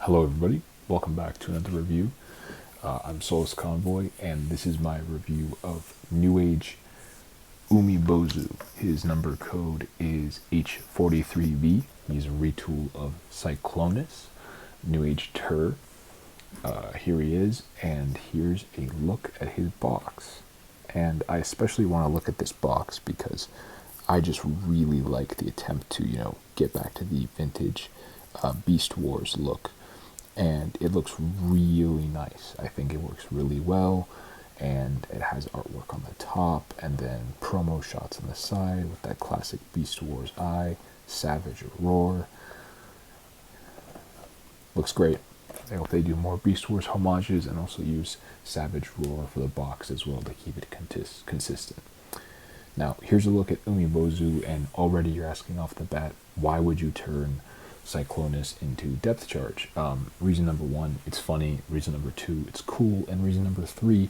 Hello everybody, welcome back to another review. I'm Solus Convoy, and this is my review of Newage Umibozu. His number code is H43V. He's a retool of Cyclonus, Newage Tur. Here he is, and here's a look at his box. And I especially want to look at this box because I just really like the attempt to, get back to the vintage Beast Wars look. And it looks really nice. I think it works really well, and it has artwork on the top, and then promo shots on the side with that classic Beast Wars eye, Savage Roar. Looks great. I hope they do more Beast Wars homages and also use Savage Roar for the box as well to keep it consistent. Now, here's a look at Umibozu, and already you're asking off the bat, why would you turn Cyclonus into Depth Charge? Reason number one, it's funny. Reason number two, it's cool. And reason number three,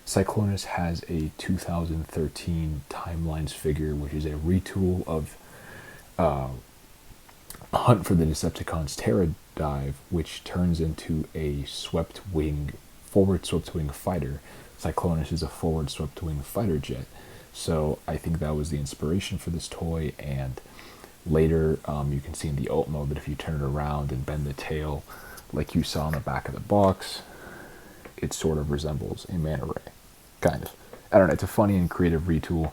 Cyclonus has a 2013 Timelines figure, which is a retool of Hunt for the Decepticons Terra Dive, which turns into a forward swept wing fighter. Cyclonus is a forward swept wing fighter jet. So I think that was the inspiration for this toy, and later, you can see in the alt mode that if you turn it around and bend the tail like you saw on the back of the box, it sort of resembles a manta ray. Kind of. I don't know, it's a funny and creative retool,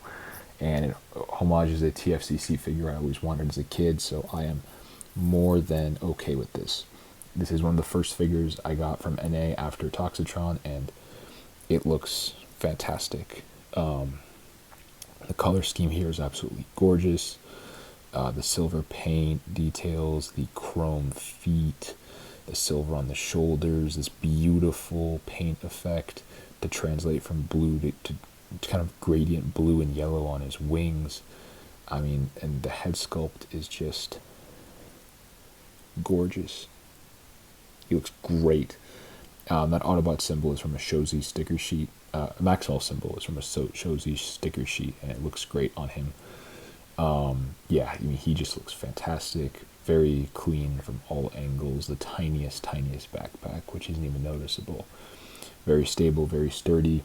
and it homages a TFCC figure I always wanted as a kid, so I am more than okay with this. This is one of the first figures I got from NA after Toxitron, and it looks fantastic. The color scheme here is absolutely gorgeous. The silver paint details, the chrome feet, the silver on the shoulders, this beautiful paint effect to translate from blue to kind of gradient blue and yellow on his wings. I mean, and the head sculpt is just gorgeous. He looks great. That Autobot symbol is from a Shozi sticker sheet. Maxwell symbol is from a Shozi sticker sheet, and it looks great on him. Yeah, I mean, he just looks fantastic, very clean from all angles, the tiniest backpack, which isn't even noticeable. Very stable, very sturdy.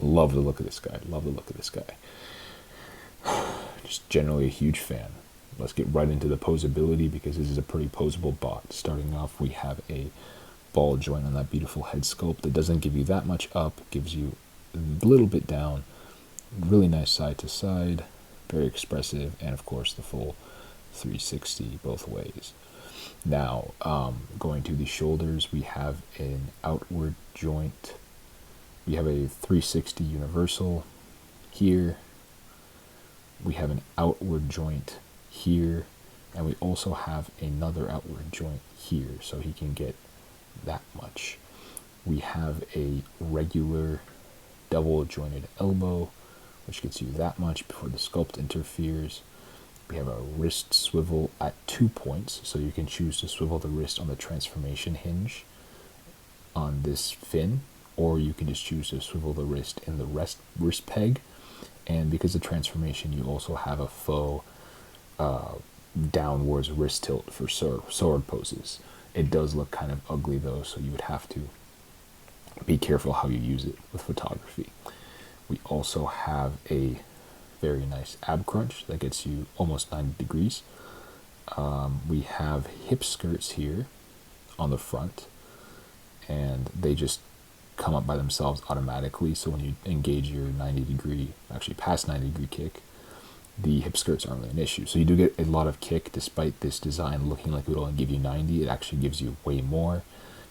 Love the look of this guy, Just generally a huge fan. Let's get right into the posability, because this is a pretty posable bot. Starting off, we have a ball joint on that beautiful head sculpt that doesn't give you that much up, gives you a little bit down. Really nice side to side. Very expressive, and of course the full 360 both ways. Now, going to the shoulders, we have an outward joint. We have a 360 universal here. We have an outward joint here, and we also have another outward joint here, so he can get that much. We have a regular double jointed elbow, which gets you that much before the sculpt interferes. We have a wrist swivel at 2 points, so you can choose to swivel the wrist on the transformation hinge on this fin, or you can just choose to swivel the wrist in the wrist peg. And because of transformation, you also have a faux downwards wrist tilt for sword poses. It does look kind of ugly though, so you would have to be careful how you use it with photography. We also have a very nice ab crunch that gets you almost 90 degrees. We have hip skirts here on the front, and they just come up by themselves automatically, so when you engage your 90 degree, actually past 90 degree kick, the hip skirts aren't really an issue. So you do get a lot of kick, despite this design looking like it would only give you 90. It actually gives you way more,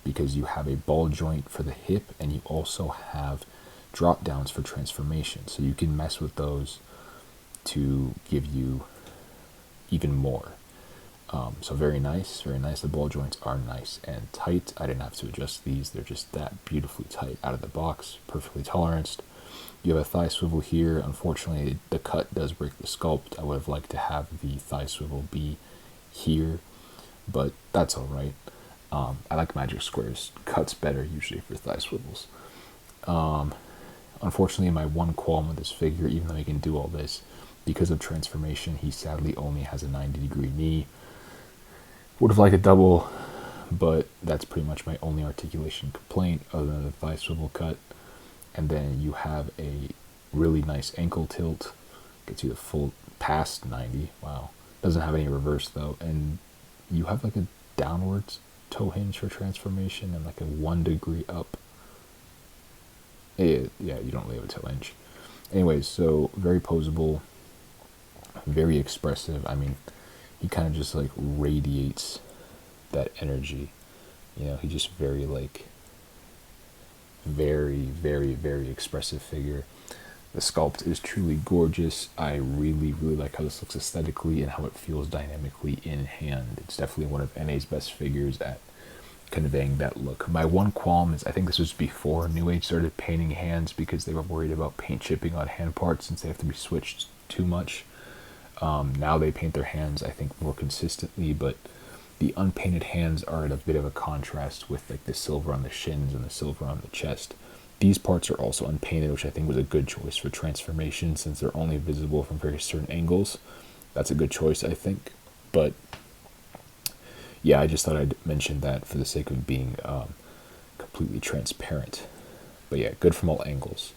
because you have a ball joint for the hip, and you also have drop downs for transformation, so you can mess with those to give you even more. So very nice. The ball joints are nice and tight. I didn't have to adjust these, they're just that beautifully tight out of the box, perfectly toleranced. You have a thigh swivel here. Unfortunately, the cut does break the sculpt. I would have liked to have the thigh swivel be here, but that's alright. I like Magic Square's cuts better usually for thigh swivels. Unfortunately, my one qualm with this figure, even though he can do all this, because of transformation, he sadly only has a 90 degree knee. Would have liked a double but that's pretty much my only articulation complaint other than the thigh swivel cut. And then you have a really nice ankle tilt, gets you the full past 90. Wow. Doesn't have any reverse though. And you have like a downwards toe hinge for transformation and like a 1 degree up. Yeah, you don't really have a toe hinge. Anyways, so very posable, very expressive. I mean, he kind of just like radiates that energy. You know, he's just very like, very, very, very expressive figure. The sculpt is truly gorgeous. I really, really like how this looks aesthetically and how it feels dynamically in hand. It's definitely one of NA's best figures at conveying that look. My one qualm is I think this was before Newage started painting hands because they were worried about paint chipping on hand parts since they have to be switched too much. Now they paint their hands, I think, more consistently, but the unpainted hands are at a bit of a contrast with like the silver on the shins and the silver on the chest. These parts are also unpainted, which I think was a good choice for transformation since they're only visible from very certain angles. That's a good choice, I think. But yeah, I just thought I'd mention that for the sake of being completely transparent. But yeah, good from all angles.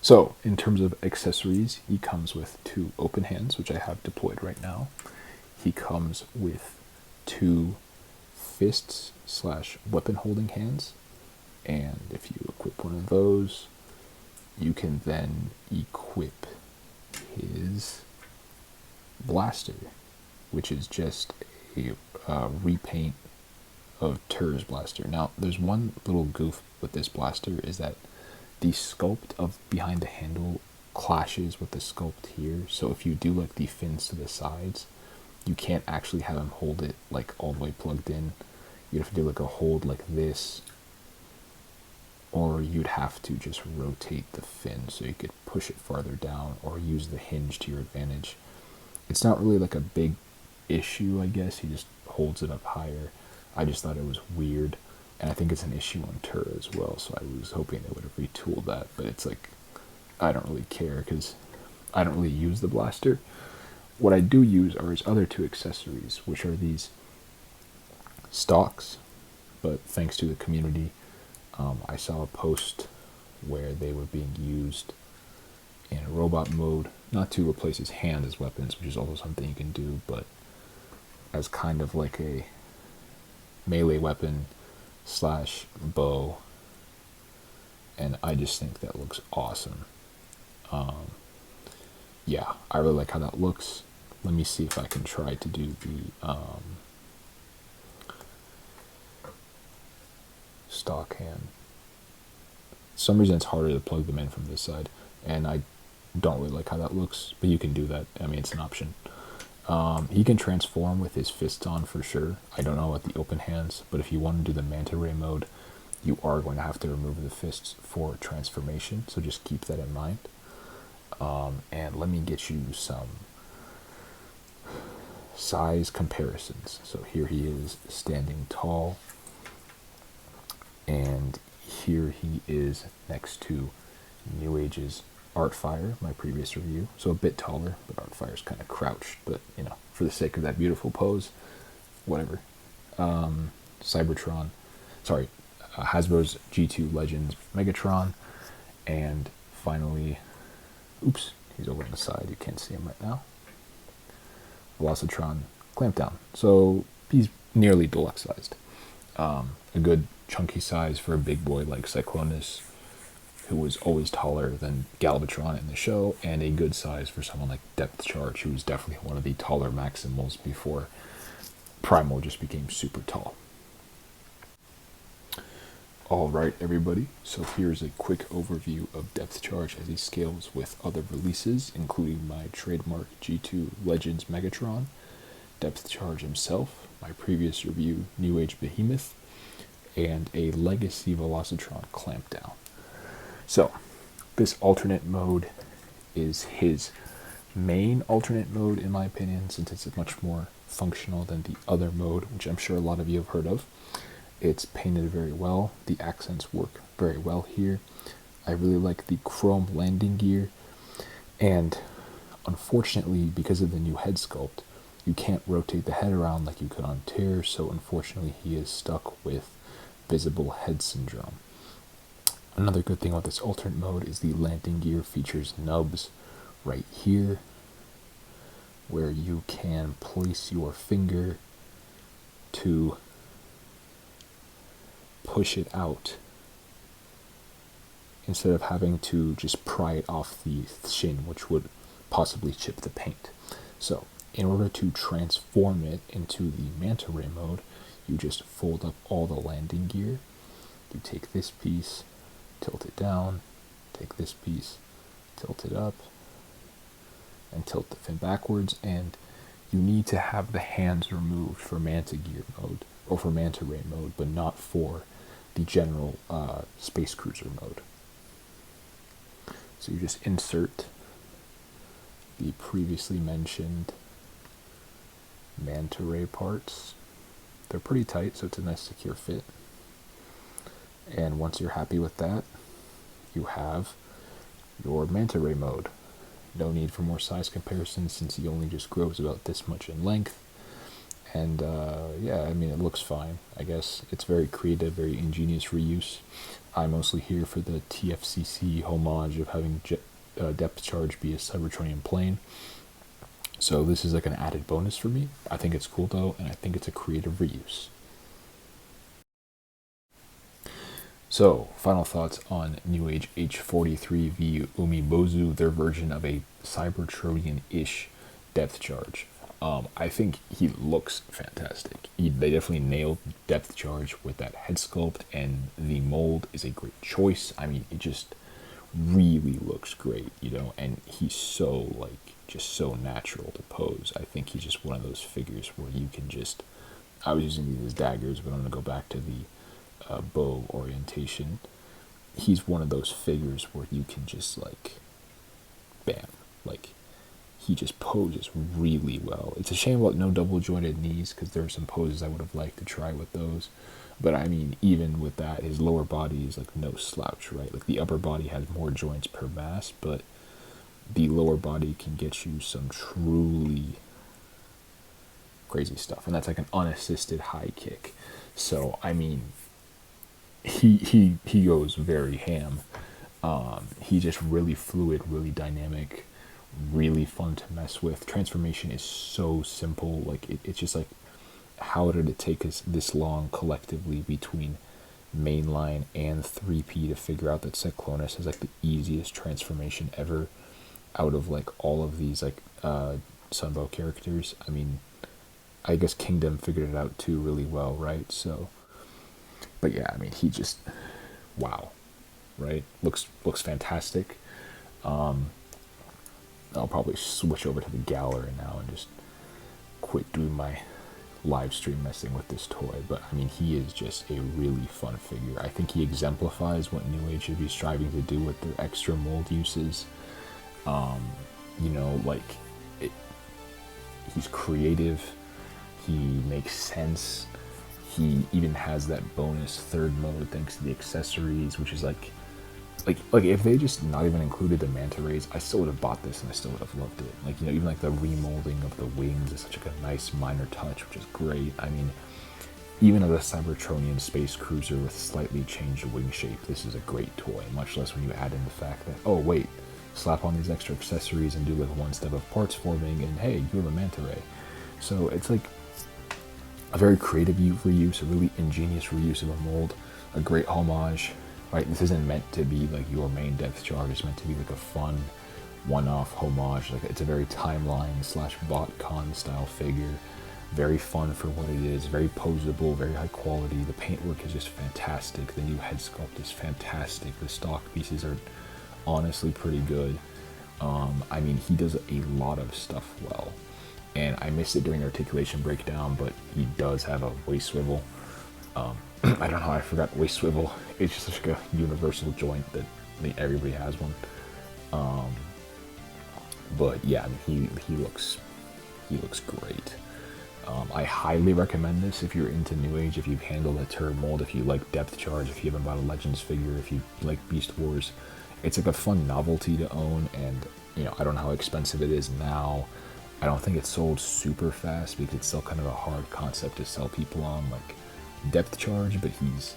So in terms of accessories, he comes with 2 open hands, which I have deployed right now. He comes with 2 fists / weapon holding hands. And if you equip one of those, you can then equip his blaster, which is just a repaint of Tur's blaster. Now, there's one little goof with this blaster is that the sculpt of behind the handle clashes with the sculpt here. So if you do like the fins to the sides, you can't actually have him hold it like all the way plugged in. You'd have to do like a hold like this, or you'd have to just rotate the fin so you could push it farther down or use the hinge to your advantage. It's not really like a big issue, I guess. He just holds it up higher. I just thought it was weird, and I think it's an issue on Tur as well, so I was hoping they would have retooled that, but it's like, I don't really care because I don't really use the blaster. What I do use are his other 2 accessories, which are these stocks, but thanks to the community, I saw a post where they were being used in a robot mode, not to replace his hand as weapons, which is also something you can do, but as kind of like a melee weapon / bow, and I just think that looks awesome. Yeah, I really like how that looks. Let me see if I can try to do the stock hand. For some reason it's harder to plug them in from this side, and I don't really like how that looks, but you can do that. I mean, it's an option. He can transform with his fists on for sure. I don't know about the open hands, but if you want to do the Manta Ray mode, you are going to have to remove the fists for transformation, so just keep that in mind. And let me get you some size comparisons. So here he is standing tall, and here he is next to Newage's Artfire, my previous review. So a bit taller, but Artfire's kind of crouched, but you know, for the sake of that beautiful pose, whatever. Hasbro's G2 Legends Megatron, and finally, oops, he's over on the side, you can't see him right now, Velocitron Clampdown. So he's nearly deluxe sized. A good chunky size for a big boy like Cyclonus, who was always taller than Galvatron in the show, and a good size for someone like Depth Charge, who was definitely one of the taller Maximals before Primal just became super tall. Alright everybody, so here's a quick overview of Depth Charge as he scales with other releases, including my trademark G2 Legends Megatron, Depth Charge himself, my previous review Newage Behemoth, and a Legacy Velocitron Clampdown. So, this alternate mode is his main alternate mode in my opinion, since it's much more functional than the other mode, which I'm sure a lot of you have heard of. It's painted very well, the accents work very well here. I really like the chrome landing gear, and unfortunately, because of the new head sculpt, You can't rotate the head around like you could on Tear, so unfortunately he is stuck with visible head syndrome. Another good thing about this alternate mode is the landing gear features nubs right here, where you can place your finger to push it out instead of having to just pry it off the shin, which would possibly chip the paint. So in order to transform it into the manta ray mode, you just fold up all the landing gear. You take this piece, tilt it down, take this piece, tilt it up, and tilt the fin backwards, and you need to have the hands removed for manta gear mode, or for manta ray mode, but not for the general space cruiser mode. So you just insert the previously mentioned manta ray parts. They're pretty tight, so it's a nice secure fit. And once you're happy with that, you have your manta ray mode. No need for more size comparisons since he only just grows about this much in length. And yeah, I mean, it looks fine. I guess it's very creative, very ingenious reuse. I'm mostly here for the TFCC homage of having depth charge be a Cybertronian plane. So this is like an added bonus for me. I think it's cool though, and I think it's a creative reuse. So, final thoughts on Newage H43V Umibozu, their version of a Cybertronian-ish depth charge. I think he looks fantastic. They definitely nailed depth charge with that head sculpt, and the mold is a great choice. I mean, it just really looks great, you know, and he's so, like, just so natural to pose. I think he's just one of those figures where you can just, I was using these as daggers, but I'm going to go back to the bow orientation. He's one of those figures where you can just, like, bam, like, he just poses really well. It's a shame about no double jointed knees, because there are some poses I would have liked to try with those. But I mean, even with that, his lower body is like no slouch, right? Like the upper body has more joints per mass, but the lower body can get you some truly crazy stuff. And that's like an unassisted high kick. So, I mean, he goes very ham. He's just really fluid, really dynamic, really fun to mess with. Transformation is so simple. Like it's just like, how did it take us this long collectively between mainline and 3P to figure out that Cyclonus is like the easiest transformation ever out of like all of these like Sunbow characters? I mean, I guess Kingdom figured it out too really well, right? So, but yeah, I mean, he just, wow, right? Looks fantastic. I'll probably switch over to the gallery now and just quit doing my live stream messing with this toy. But I mean, he is just a really fun figure. I think he exemplifies what Newage should be striving to do with their extra mold uses. You know, like, he's creative, he makes sense, he even has that bonus third mode thanks to the accessories, which is like if they just not even included the manta rays, I still would have bought this and I still would have loved it. Like, you know, even like the remolding of the wings is such like a nice minor touch, which is great. I mean, even as a Cybertronian space cruiser with slightly changed wing shape, this is a great toy, much less when you add in the fact that, oh wait, slap on these extra accessories and do like one step of parts forming and hey, you have a manta ray. So it's like a very creative reuse, a really ingenious reuse of a mold, a great homage. Right, this isn't meant to be like your main depth charge. It's meant to be like a fun, one-off homage. Like, it's a very timeline / botcon style figure. Very fun for what it is. Very posable, very high quality. The paintwork is just fantastic. The new head sculpt is fantastic. The stock pieces are honestly pretty good. I mean, he does a lot of stuff well. And I missed it during articulation breakdown, but he does have a waist swivel. I don't know how I forgot waist swivel. It's just like a universal joint that I think everybody has one. But yeah, I mean, he looks great. I highly recommend this if you're into Newage, if you've handled a turret mold, if you like depth charge, if you haven't bought a Legends figure, if you like Beast Wars. It's like a fun novelty to own, and you know, I don't know how expensive it is now. I don't think it's sold super fast because it's still kind of a hard concept to sell people on, like depth charge, but he's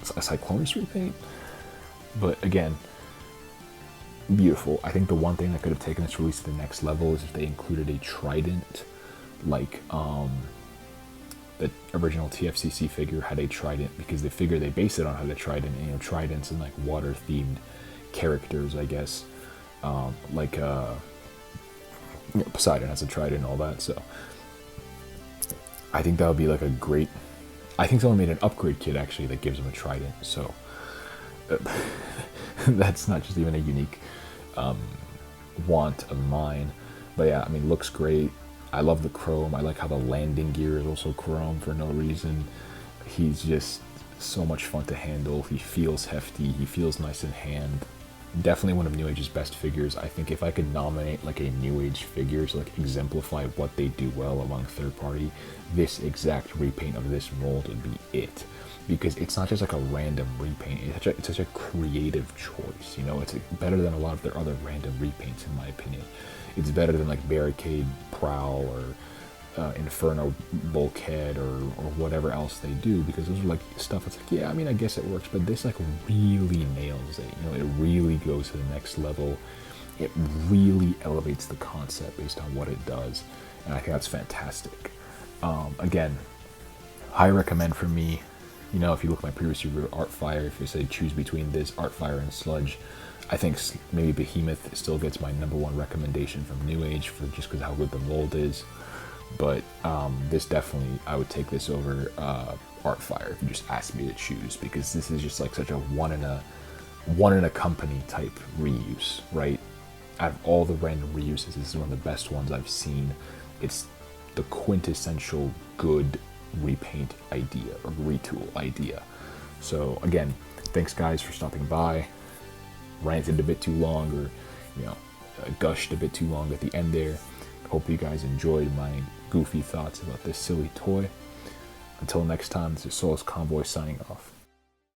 a Cyclonus repaint. But again, beautiful. I think the one thing that could have taken this release to the next level is if they included a trident, like the original TFCC figure had a trident, because the figure they based it on had a trident, and, you know, tridents and like water themed characters, I guess, like you know, Poseidon has a trident and all that. So I think that would be like a great, I think someone made an upgrade kit actually that gives him a trident, so that's not just even a unique want of mine. But yeah, I mean, looks great. I love the chrome. I like how the landing gear is also chrome for no reason. He's just so much fun to handle. He feels hefty. He feels nice in hand. Definitely one of Newage's best figures. I think if I could nominate like a Newage figure to like exemplify what they do well among third party, this exact repaint of this mold would be it. Because it's not just like a random repaint, it's such a creative choice, you know. It's better than a lot of their other random repaints, in my opinion. It's better than like Barricade Prowl or Inferno Bulkhead or whatever else they do, because those are like stuff that's like, yeah, I mean, I guess it works, but this like really nails it, you know. It really goes to the next level. It really elevates the concept based on what it does, and I think that's fantastic. Again, high recommend for me. You know, if you look at my previous review, Artfire, if you say choose between this, Artfire, and Sludge, I think maybe Behemoth still gets my #1 recommendation from Newage, for just because how good the mold is. But this definitely, I would take this over Artfire if you just asked me to choose, because this is just like such a one in a company type reuse, right? Out of all the random reuses, this is one of the best ones I've seen. It's the quintessential good repaint idea or retool idea. So again, thanks guys for stopping by. Ranted a bit too long, or you know, gushed a bit too long at the end there. Hope you guys enjoyed my goofy thoughts about this silly toy. Until next time, this is Solus Convoy signing off.